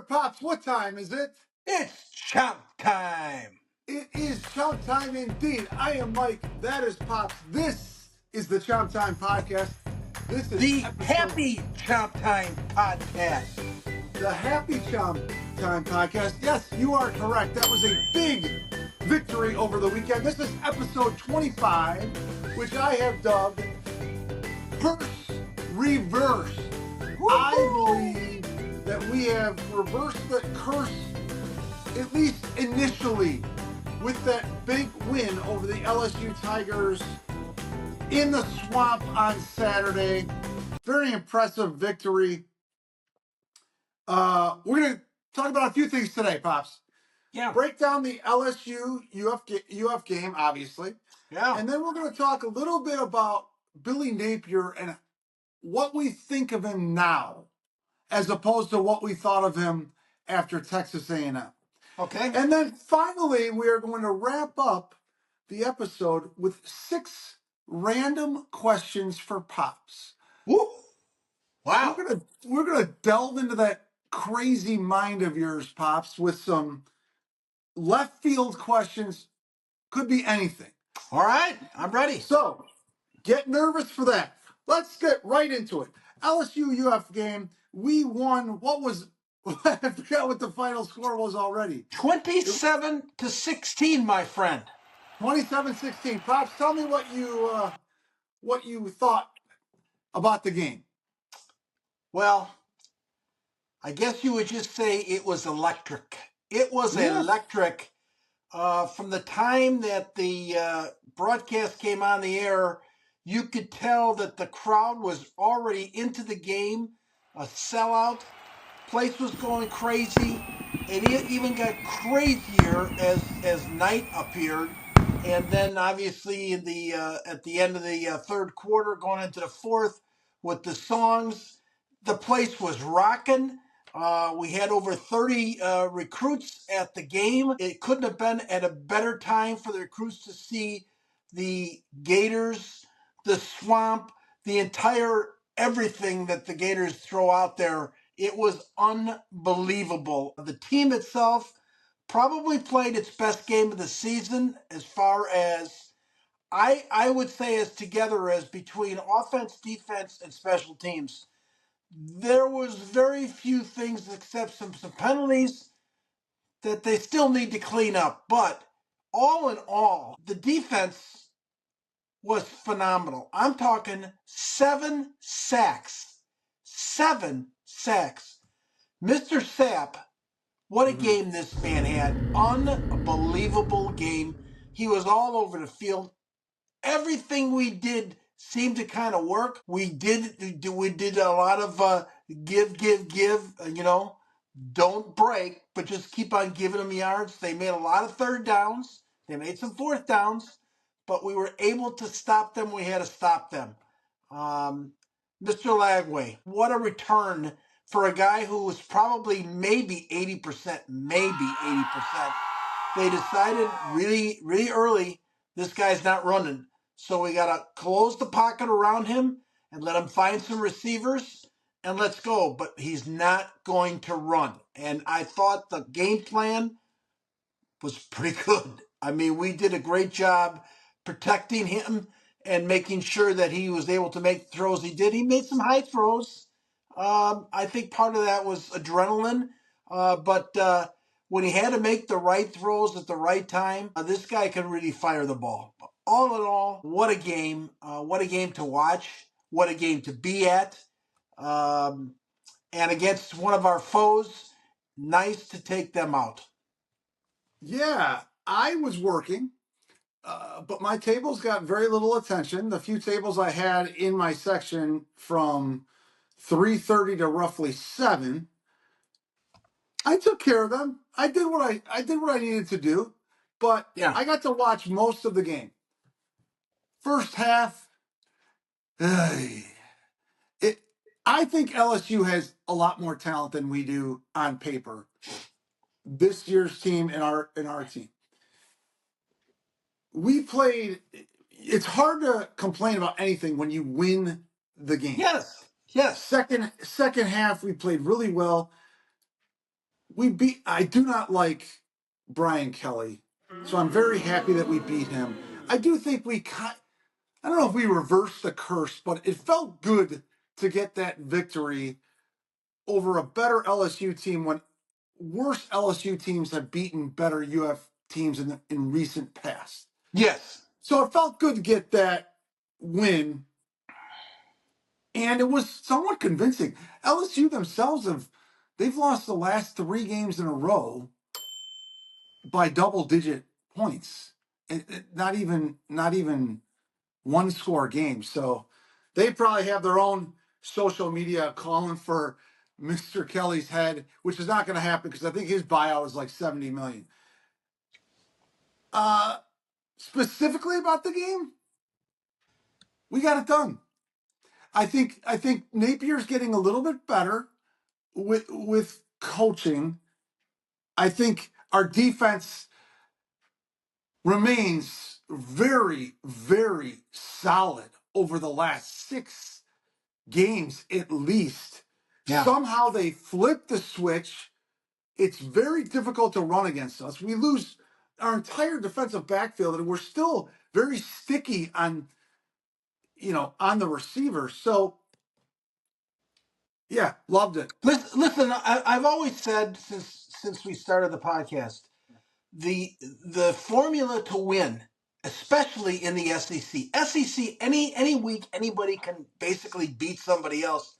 Pops, what time is it? It's Chomp time. It is Chomp Time indeed. I am Mike. That is Pops. This is the Chomp Time Podcast. This is The episode Happy Chomp Time podcast. the Happy Chomp Time Podcast. Yes, you are correct. That was a big victory over the weekend. This is episode 25, which I have dubbed Curse Reversed. I believe that we have reversed the curse, at least initially, with that big win over the LSU Tigers in the Swamp on Saturday. Very impressive victory. We're going to talk about a few things today, Pops. Yeah. Break down the LSU UF game, obviously. Yeah. And then we're going to talk a little bit about Billy Napier and what we think of him now, as opposed to what we thought of him after Texas A&M. Okay. And then finally, we are going to wrap up the episode with 6 random questions for Pops. Woo. Wow. We're gonna delve into that crazy mind of yours, Pops, with some left field questions. Could be anything. All right. I'm ready. So get nervous for that. Let's get right into it. LSU UF game. We won. What was I forgot what the final score was already. 27-16, my friend. 27-16. Pops, tell me what you thought about the game. Well, I guess you would just say it was electric. It was electric. From the time that the broadcast came on the air, you could tell that the crowd was already into the game, a sellout. Place was going crazy. It even got crazier as night appeared, and then obviously in the at the end of the third quarter, going into the fourth, with the songs, the place was rocking. We had over 30 recruits at the game. It couldn't have been at a better time for the recruits to see the Gators, the Swamp, the entire everything that the Gators throw out there. It was unbelievable. The team itself probably played its best game of the season as far as I would say as together as between offense, defense, and special teams. There was very few things except some penalties that they still need to clean up. But all in all, the defense was phenomenal. I'm talking 7 sacks. 7 sacks. Mr. Sapp, what a game this man had. Unbelievable game. He was all over the field. Everything we did seemed to kind of work. We did a lot of give, don't break, but just keep on giving them yards. They made a lot of third downs. They made some fourth downs, but we were able to stop them. We had to stop them. Mr. Lagway, what a return for a guy who was probably maybe 80%. They decided really, really early, this guy's not running. So we got to close the pocket around him and let him find some receivers and let's go. But he's not going to run. And I thought the game plan was pretty good. I mean, we did a great job protecting him and making sure that he was able to make the throws he did. He made some high throws. I think part of that was adrenaline. But when he had to make the right throws at the right time, this guy can really fire the ball. All in all, what a game. What a game to watch. What a game to be at. And against one of our foes, nice to take them out. Yeah, I was working, but my tables got very little attention. The few tables I had in my section from 3:30 to roughly 7, I took care of them. I did what I needed to do, but Yeah. I got to watch most of the game. First half, I think LSU has a lot more talent than we do on paper. This year's team and our team. We played. It's hard to complain about anything when you win the game. Yes. Second half, we played really well. I do not like Brian Kelly, so I'm very happy that we beat him. I do think I don't know if we reversed the curse, but it felt good to get that victory over a better LSU team when worse LSU teams have beaten better UF teams in recent past. Yes. So it felt good to get that win, and it was somewhat convincing. LSU themselves they've lost the last 3 games in a row by double-digit points, and not even one score games. So they probably have their own social media calling for Mr. Kelly's head, which is not going to happen because I think his buyout is like 70 million. Specifically about the game, we got it done. I think Napier's getting a little bit better with coaching. I think our defense remains very, very solid over the last 6 games at least. Yeah. Somehow they flip the switch. It's very difficult to run against us. We lose our entire defensive backfield, and we're still very sticky on the receiver. So yeah, loved it. Listen, I've always said since we started the podcast, the formula to win, especially in the SEC, any week anybody can basically beat somebody else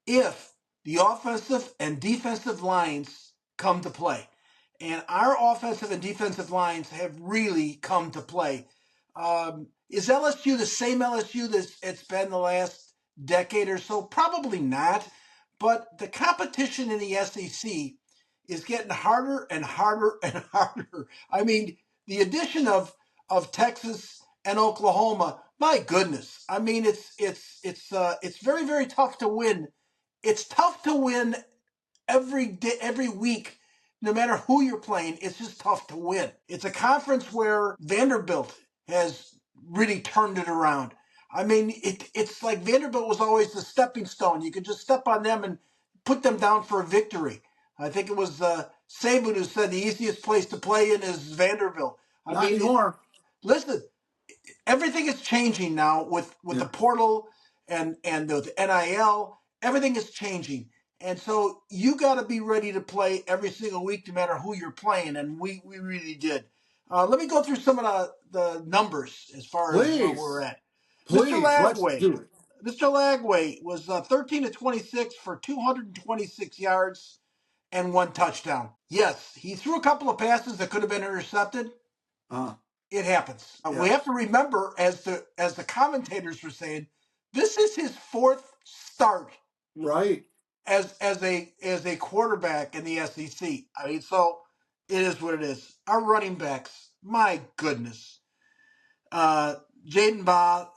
if the offensive and defensive lines come to play. And our offensive and defensive lines have really come to play. Is LSU the same LSU that it's been the last decade or so? Probably not. But the competition in the SEC is getting harder and harder and harder. I mean, the addition of Texas and Oklahoma, my goodness. I mean, it's very, very tough to win. It's tough to win every day, every week, no matter who you're playing. It's just tough to win. It's a conference where Vanderbilt has really turned it around. I mean, it's like Vanderbilt was always the stepping stone. You could just step on them and put them down for a victory. I think it was Saban who said the easiest place to play in is Vanderbilt. Not anymore. Listen, everything is changing now with the portal and the NIL. Everything is changing. And so you got to be ready to play every single week, no matter who you're playing. And we really did. Let me go through some of the numbers as far as where we're at. Please, let's do it. Mr. Lagway was 13 to 26 for 226 yards and 1 touchdown. Yes, he threw a couple of passes that could have been intercepted. It happens. Yeah. We have to remember, as the commentators were saying, this is his 4th start, right, as a quarterback in the SEC. I mean, so it is what it is. Our running backs, my goodness. Jaden Baugh,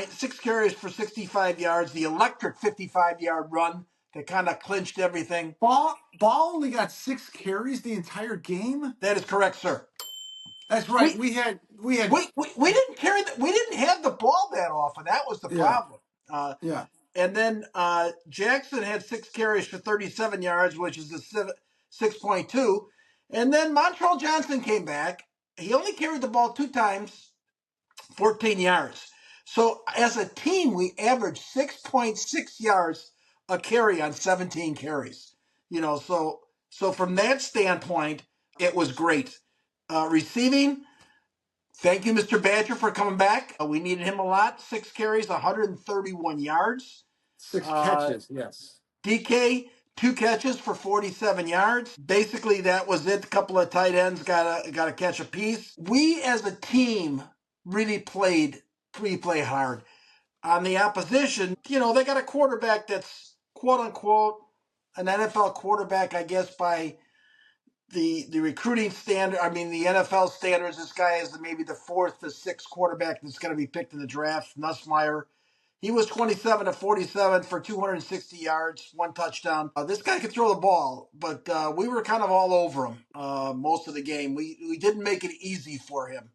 6 carries for 65 yards. The electric 55-yard run that kind of clinched everything. Ball only got 6 carries the entire game. That is correct, sir. That's right. We didn't carry we didn't have the ball that often. That was the problem. And then Jackson had 6 carries for 37 yards, which is a 6.2. And then Montrell Johnson came back. He only carried the ball 2 times, 14 yards. So as a team, we averaged 6.6 yards a carry on 17 carries. So from that standpoint, it was great. Receiving, thank you, Mr. Badger, for coming back. We needed him a lot. 6 carries, 131 yards. 6 catches, yes. DK, 2 catches for 47 yards. Basically, that was it. A couple of tight ends got to catch a piece. We as a team really played hard. On the opposition, they got a quarterback that's quote unquote an NFL quarterback, I guess, by the recruiting standard. I mean, the NFL standards. This guy is maybe the 4th to 6th quarterback that's going to be picked in the draft. Nussmeier. He was 27 to 47 for 260 yards, 1 touchdown. This guy could throw the ball, but we were kind of all over him most of the game. We didn't make it easy for him.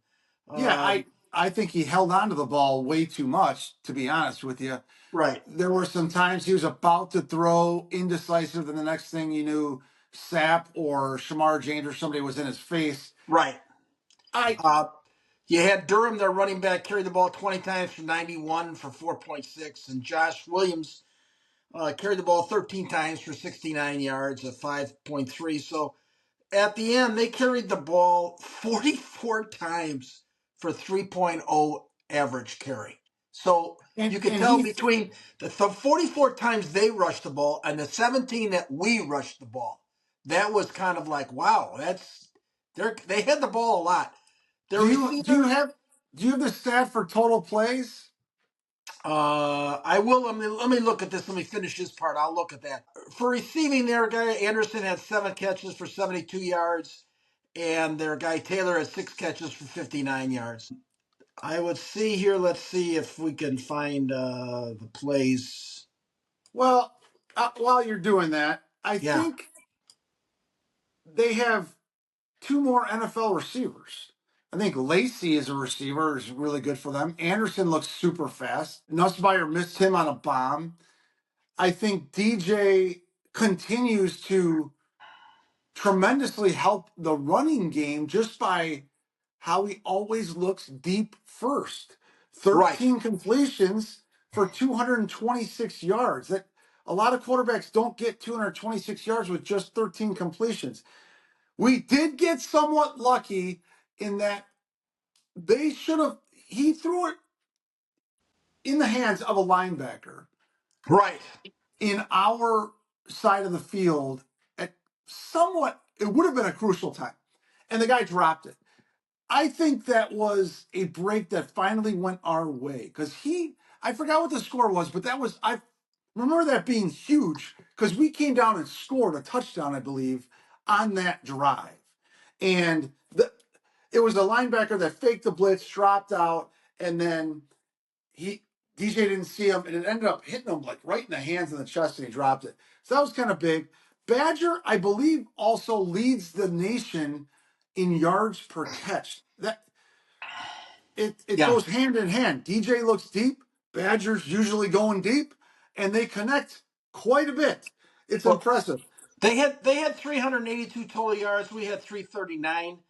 I think he held on to the ball way too much, to be honest with you. Right. There were some times he was about to throw indecisive, and the next thing you knew, Sapp or Shamar James or somebody was in his face. Right. I You had Durham, their running back, carry the ball 20 times for 91 for 4.6, and Josh Williams carried the ball 13 times for 69 yards at 5.3. So at the end, they carried the ball 44 times for 3.0 average carry. So and you could and tell he between the 44 times they rushed the ball and the 17 that we rushed the ball, that was kind of like, wow, they had the ball a lot. Their do you receiver, have the stat for total plays? I will. Let me look at this. Let me finish this part. I'll look at that. For receiving, their guy Anderson had 7 catches for 72 yards, and their guy Taylor had 6 catches for 59 yards. I would see here. Let's see if we can find the plays. Well, while you're doing that, I Yeah. think they have two more NFL receivers. I think Lacey is a receiver, is really good for them. Anderson looks super fast. Nussmeier missed him on a bomb. I think DJ continues to tremendously help the running game just by how he always looks deep first. Right. 13 completions for 226 yards. That a lot of quarterbacks don't get 226 yards with just 13 completions. We did get somewhat lucky in that they should have he threw it in the hands of a linebacker Right. in our side of the field at somewhat it would have been a crucial time. And the guy dropped it. I think that was a break that finally went our way because I forgot what the score was, but I remember that being huge because we came down and scored a touchdown, I believe, on that drive. And it was a linebacker that faked the blitz, dropped out, and then DJ didn't see him, and it ended up hitting him like right in the hands and the chest, and he dropped it. So that was kind of big. Badger, I believe, also leads the nation in yards per catch. That it Yeah. goes hand in hand. DJ looks deep, Badger's usually going deep, and they connect quite a bit. It's Well, impressive. they had 382 total yards. We had 339.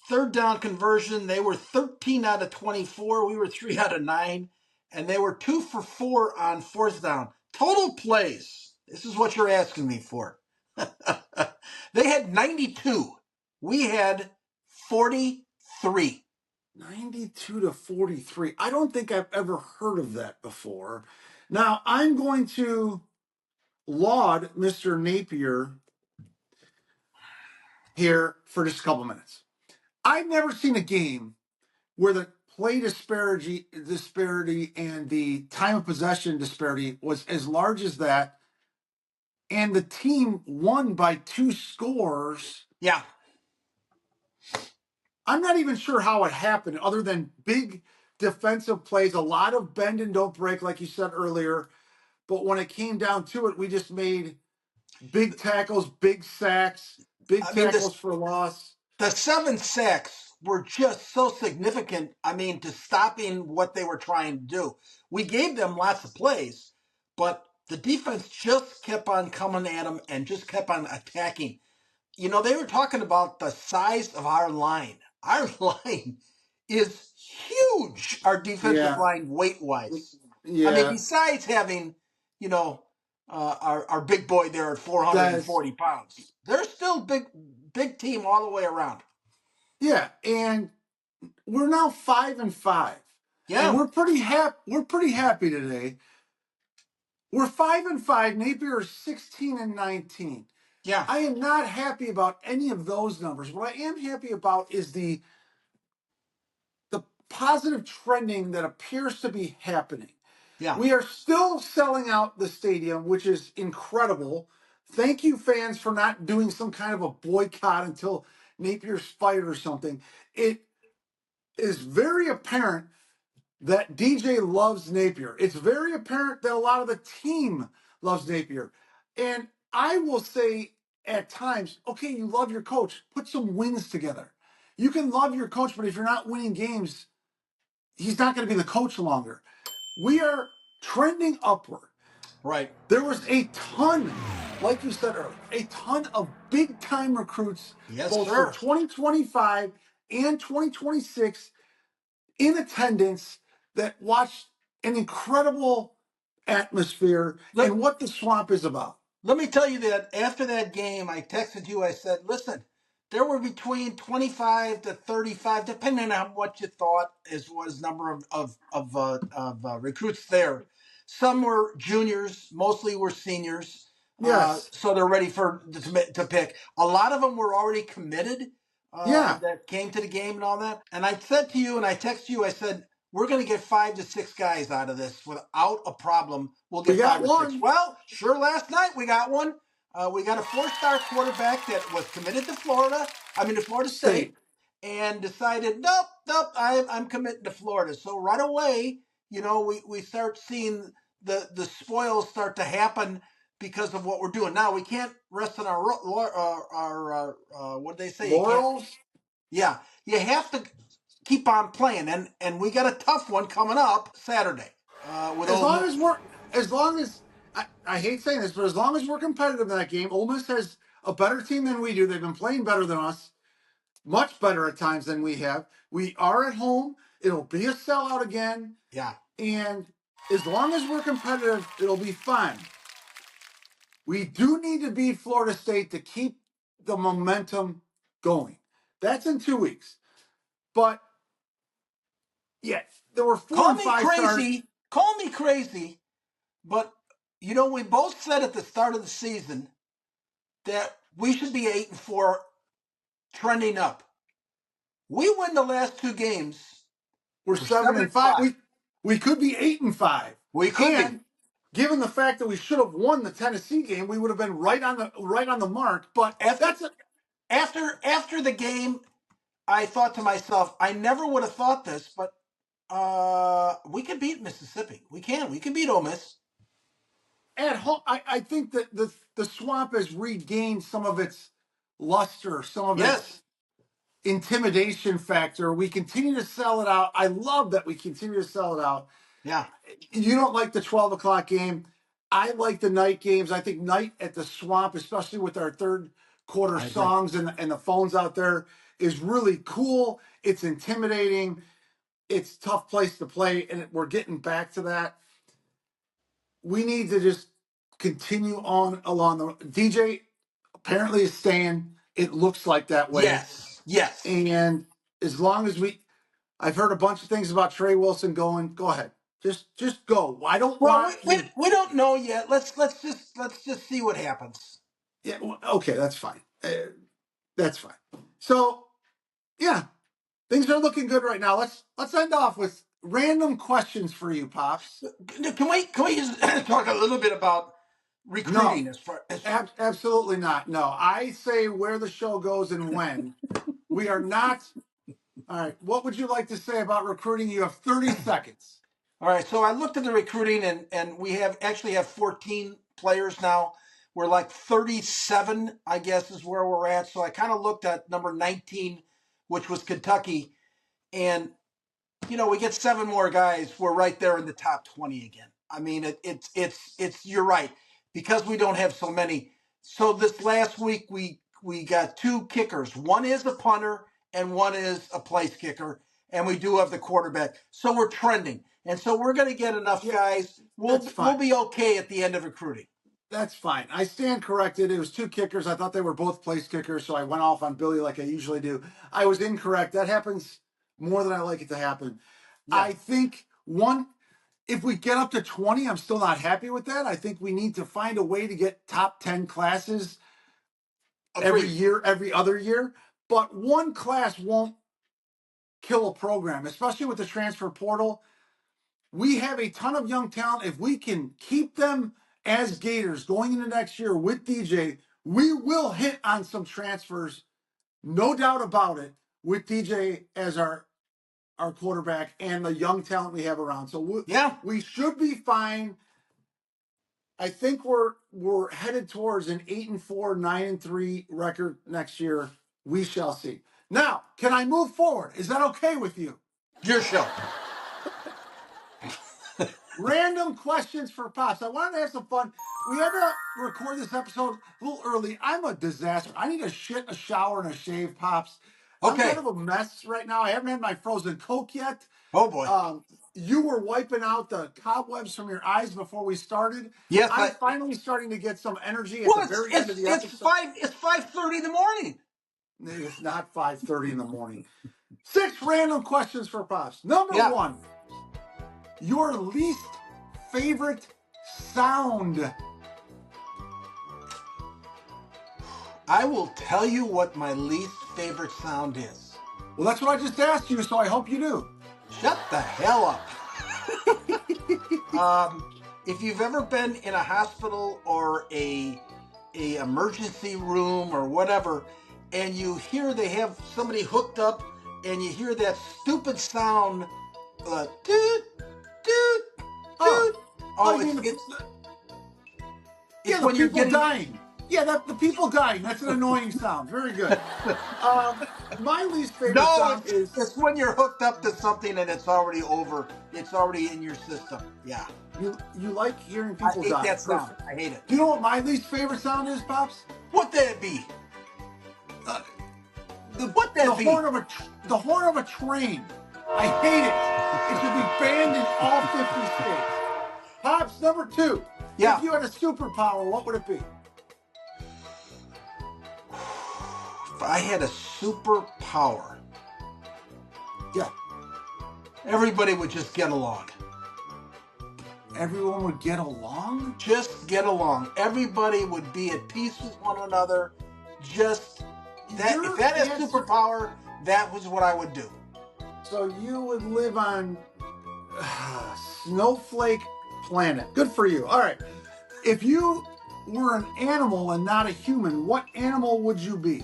Third down conversion, they were 13 out of 24. We were 3 out of 9. And they were 2 for 4 on fourth down. Total plays. This is what you're asking me for. They had 92. We had 43. 92 to 43. I don't think I've ever heard of that before. Now, I'm going to laud Mr. Napier here for just a couple minutes. I've never seen a game where the play disparity and the time of possession disparity was as large as that, and the team won by 2 scores. Yeah. I'm not even sure how it happened, other than big defensive plays, a lot of bend and don't break, like you said earlier. But when it came down to it, we just made big tackles, big sacks, big I mean, tackles for loss. the 7 sacks were just so significant, to stopping what they were trying to do. We gave them lots of plays, but the defense just kept on coming at them and just kept on attacking. They were talking about the size of our line. Our line is huge, our defensive Yeah, line weight wise. yeah. Besides having, our big boy there at 440 That's pounds, they're still big team all the way around. yeah, and we're now 5-5, and Yeah, we're pretty happy today. We're 5-5. Napier is 16-19. yeah, I am not happy about any of those numbers. What I am happy about is the positive trending that appears to be happening. yeah. We are still selling out the stadium, which is incredible. Thank you, fans, for not doing some kind of a boycott until Napier's fired or something. It is very apparent that DJ loves Napier. It's very apparent that a lot of the team loves Napier. And I will say at times, okay, you love your coach, put some wins together. You can love your coach, but if you're not winning games, he's not going to be the coach longer. We are trending upward. Right. There was a ton like you said earlier, a ton of big time recruits, Yes, both for sir. 2025 and 2026, in attendance that watched an incredible atmosphere Let, and what the swamp is about. let me tell you that after that game, I texted you. I said, listen, there were between 25 to 35, depending on what you thought as was number of recruits there. Some were juniors, mostly were seniors. Yes. So they're ready to pick. A lot of them were already committed Yeah. that came to the game and all that. And I said to you, and I texted you, I said, we're going to get 5 to 6 guys out of this without a problem. We'll We get got 5 or 6. one. Well, sure, last night we got one. We got a 4-star quarterback that was committed to Florida State, State. and decided, nope, I'm committing to Florida. So right away, we start seeing the spoils start to happen because of what we're doing. Now we can't rest on our what did they say? You can't. Laurels. Yeah, you have to keep on playing, and we got a tough one coming up Saturday with As Ole long as Miss. we're, as long as, I hate saying this, but as long as we're competitive in that game, Ole Miss has a better team than we do. They've been playing better than us, much better at times than we have. We are at home. It'll be a sellout again. Yeah. And as long as we're competitive, it'll be fine. We do need to beat Florida State to keep the momentum going. That's in 2 weeks. But yeah, there were 4 Call and me 5 stars. crazy, but we both said at the start of the season that we should be 8-4, trending up. We win the last 2 games. We're We're 7 7 and and 5. 5. We could be 8 and 5. We could be. And given the fact that we should have won the Tennessee game, we would have been right on the mark. But After the game, I thought to myself, I never would have thought this, but we can beat Mississippi. We can beat Ole Miss. At home, I think that the swamp has regained some of its luster, some of its Yes. intimidation factor. We continue to sell it out. I love that we continue to sell it out. Yeah. You don't like the 12 o'clock game. I like the night games. I think night at the swamp, especially with our third quarter I agree. songs and the phones out there, is really cool. It's intimidating. It's a tough place to play, and we're getting back to that. We need to just continue on along the DJ apparently is staying. It looks like that way. Yes. And as long as I've heard a bunch of things about Trey Wilson going. Go ahead, just go. I don't Well, want we, you. we, we don't know yet. Let's just see what happens. Yeah, okay, that's fine. That's fine. So, yeah, things are looking good right now. Let's end off with random questions for you, Pops. Can we just talk a little bit about No, recruiting as far as absolutely not. No, I say where the show goes and when. We are not. All right. What would you like to say about recruiting? You have 30 seconds. All right, so I looked at the recruiting, and we actually have 14 players now. We're like 37, I guess, is where we're at. So I kind of looked at number 19, which was Kentucky, and we get 7 more guys. We're right there in the top 20 again. I mean, it's you're right, because we don't have so many. So this last week we got 2 kickers. One is a punter and one is a place kicker, and we do have the quarterback. So we're trending, and so we're going to get enough guys. We'll be okay at the end of recruiting. That's fine. I stand corrected. It was 2 kickers. I thought they were both place kickers, so I went off on Billy like I usually do. I was incorrect. That happens more than I like it to happen. Yeah. I think if we get up to 20, I'm still not happy with that. I think we need to find a way to get top 10 classes every year, every other year. But one class won't kill a program, especially with the transfer portal. We have a ton of young talent. If we can keep them as Gators going into next year with DJ, we will hit on some transfers, no doubt about it, with DJ as our quarterback and the young talent we have around. So we should be fine. I think we're headed towards an 8-4, 9-3 record next year. We shall see. Now, can I move forward? Is that okay with you? Your show. Random questions for Pops. I wanted to have some fun. we had to record this episode a little early. I'm a disaster. I need a shit, a shower, and a shave, Pops. I'm Okay. kind of a mess right now. I haven't had my frozen Coke yet. Oh boy. You were wiping out the cobwebs from your eyes before we started. Yes, I'm finally starting to get some energy at well, the very end of the episode. it's 5:30 in the morning. It's not 5:30 in the morning. 6 random questions for Pops. Number Yeah. 1, your least favorite sound. I will tell you what my least favorite sound is. Well, that's what I just asked you, so I hope you do. Shut the hell up. If you've ever been in a hospital or a emergency room or whatever, and you hear they have somebody hooked up, and you hear that stupid sound, doot, doot, doot. Yeah, the people dying. Yeah, the people dying. That's an annoying sound. Very good. My least favorite sound is... it's when you're hooked up to something and it's already over. It's already in your system. Yeah. You like hearing people die. I hate that sound. I hate it. Do you know what my least favorite sound is, Pops? What that be? The horn of a train. I hate it. It should be banned in all 50 states. Pops, number 2. Yeah. If you had a superpower, what would it be? If I had a superpower, yeah, everybody would just get along. Everyone would get along? Just get along. Everybody would be at peace with one another. Just that. If that is superpower, that was what I would do. So you would live on Snowflake Planet. Good for you. All right. If you were an animal and not a human, what animal would you be?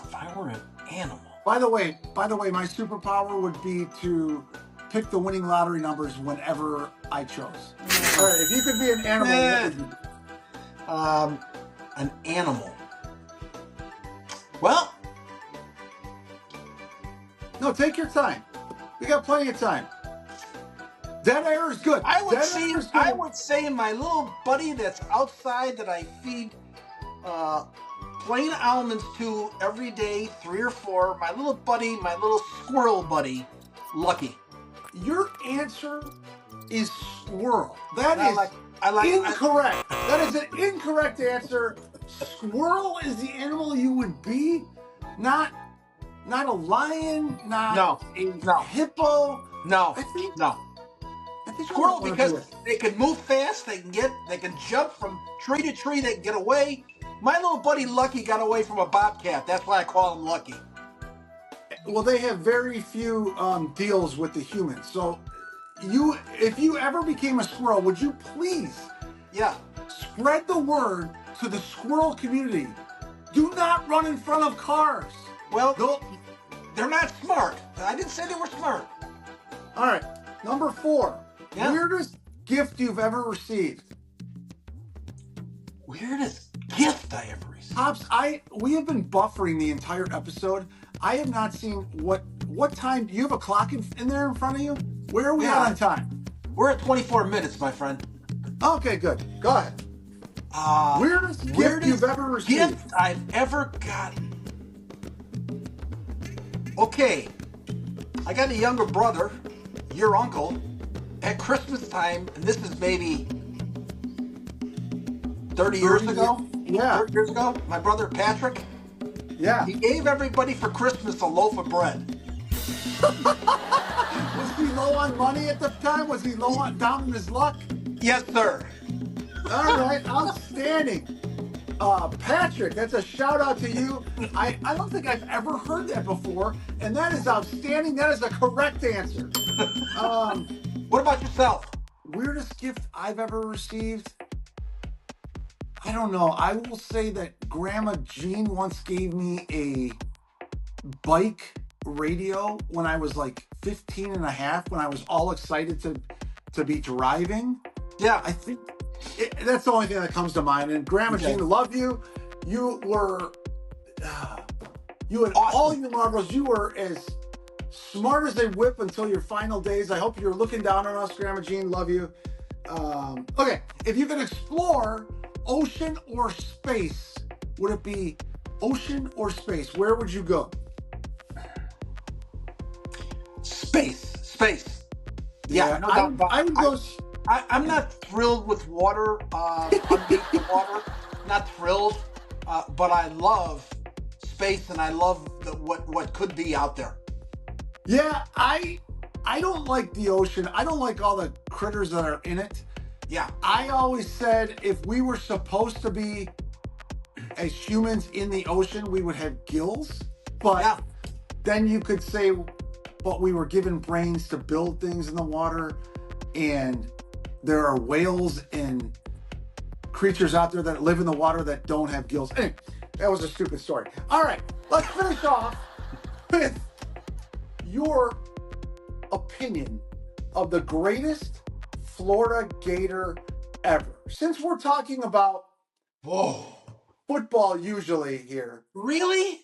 If I were an animal. By the way, my superpower would be to pick the winning lottery numbers whenever I chose. All right, if you could be an animal, what would you be? An animal. Well, no, take your time. We got plenty of time. Dead air is good. I would say my little buddy that's outside that I feed plain almonds to every day, 3 or 4. My little buddy, my little squirrel buddy, Lucky. Your answer is squirrel. That is incorrect. That is an incorrect answer. Squirrel is the animal you would be, not a lion, not a hippo. No. Squirrel, because they can move fast, they can jump from tree to tree, they can get away. My little buddy Lucky got away from a bobcat. That's why I call him Lucky. Well, they have very few deals with the humans. So if you ever became a squirrel, would you please spread the word to the squirrel community? Do not run in front of cars. Well, they're not smart. I didn't say they were smart. All right, number 4. Yeah. Weirdest gift you've ever received? Weirdest gift I ever received? Pops, we have been buffering the entire episode. I have not seen what time. Do you have a clock in there in front of you? Where are we at on time? We're at 24 minutes, my friend. Okay, good. Go ahead. Weirdest gift you've ever received? Gift I've ever gotten. Okay, I got a younger brother, your uncle, at Christmas time, and this is maybe 30 years ago. Yeah. 30 years ago. My brother Patrick. Yeah. He gave everybody for Christmas a loaf of bread. Was he low on money at the time? Was he down in his luck? Yes, sir. All right, outstanding. Patrick, that's a shout out to you. I don't think I've ever heard that before, and that is outstanding. That is a correct answer. What about yourself? Weirdest gift I've ever received? I don't know. I will say that Grandma Jean once gave me a bike radio when I was like 15 and a half, when I was all excited to be driving. Yeah. I think that's the only thing that comes to mind. And Grandma Jean, love you. You had awesome. All your marbles. You were as smart as a whip until your final days. I hope you're looking down on us, Grandma Jean. Love you. Okay, if you could explore ocean or space, would it be ocean or space? Where would you go? Space. Yeah, no doubt about I it. would go. I'm not thrilled with water, underneath the water. Not thrilled, but I love space and I love what could be out there. Yeah, I don't like the ocean. I don't like all the critters that are in it. Yeah. I always said if we were supposed to be as humans in the ocean, we would have gills. But Yeah. then you could say, but we were given brains to build things in the water, and there are whales and creatures out there that live in the water that don't have gills. Anyway, that was a stupid story. All right, let's finish off with your opinion of the greatest Florida Gator ever. Since we're talking about Whoa. football usually here, Really?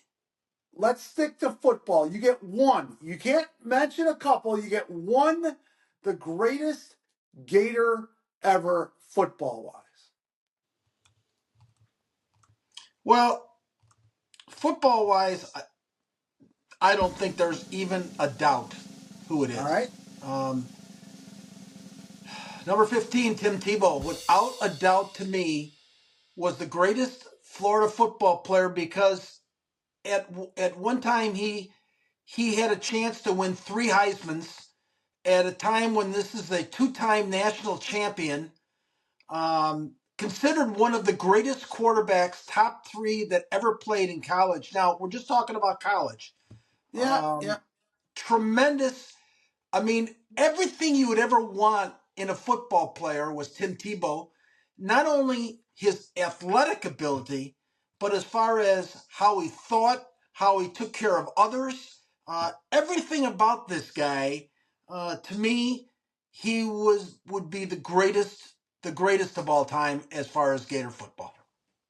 let's stick to football. You get one. You can't mention a couple. You get one, the greatest Gator ever football wise. Well, football wise, I don't think there's even a doubt who it is. All right. Number 15, Tim Tebow, without a doubt to me, was the greatest Florida football player because at one time he had a chance to win 3 Heismans at a time when this is a 2-time national champion, considered one of the greatest quarterbacks, top 3 that ever played in college. Now, we're just talking about college. Yeah. Tremendous. I mean, everything you would ever want in a football player was Tim Tebow. Not only his athletic ability, but as far as how he thought, how he took care of others, everything about this guy, to me, he would be the greatest of all time as far as Gator football.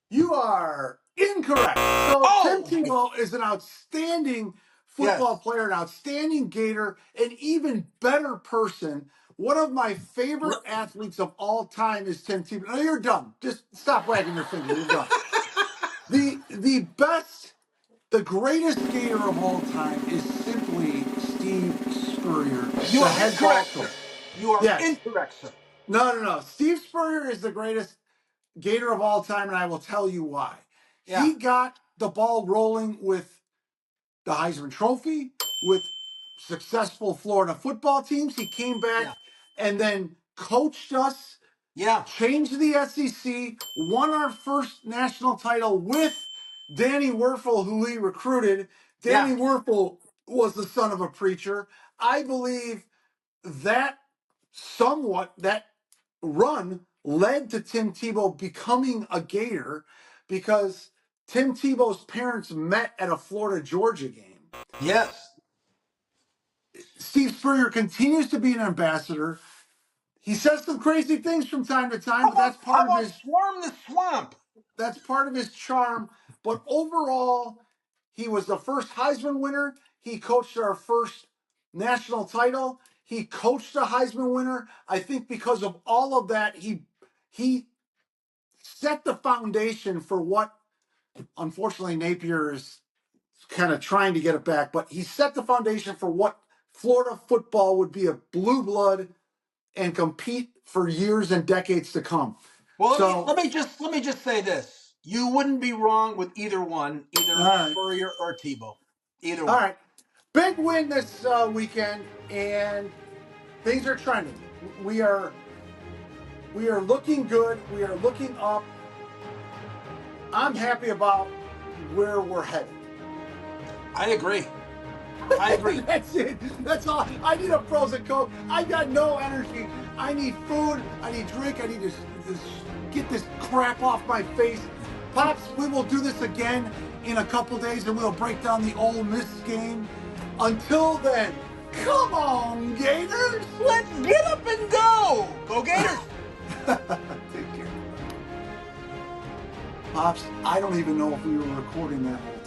You are incorrect. So Tim Tebow is an outstanding football player, an outstanding Gator, an even better person. One of my favorite athletes of all time is Tim Tebow. No, you're done. Just stop wagging your finger. You're done. The best, the greatest Gator of all time is simply Steve Spurrier, You the are head incorrect, ball sir. You are Yes. incorrect, sir. No. Steve Spurrier is the greatest Gator of all time, and I will tell you why. Yeah. He got the ball rolling with the Heisman Trophy, with successful Florida football teams. He came back and then coached us, changed the SEC, won our first national title with Danny Werfel, who he recruited. Danny Werfel was the son of a preacher. I believe that that run led to Tim Tebow becoming a Gator because Tim Tebow's parents met at a Florida Georgia game. Yes. Steve Spurrier continues to be an ambassador. He says some crazy things from time to time, but that's part of his Swarm the Swamp. That's part of his charm. But overall, he was the first Heisman winner. He coached our first national title. He coached a Heisman winner. I think because of all of that, he set the foundation for what, unfortunately, Napier is kind of trying to get it back, but he set the foundation for what Florida football would be a blue blood and compete for years and decades to come. Well, let me just say this: you wouldn't be wrong with either one, either Spurrier or Tebow, either one. All right, big win this weekend, and things are trending. We are looking good. We are looking up. I'm happy about where we're headed. I agree. That's it. That's all. I need a frozen Coke. I got no energy. I need food. I need drink. I need to get this crap off my face. Pops, we will do this again in a couple days, and we'll break down the Ole Miss game. Until then, come on, Gators. Let's get up and go. Go Gators. Take care. Pops, I don't even know if we were recording that whole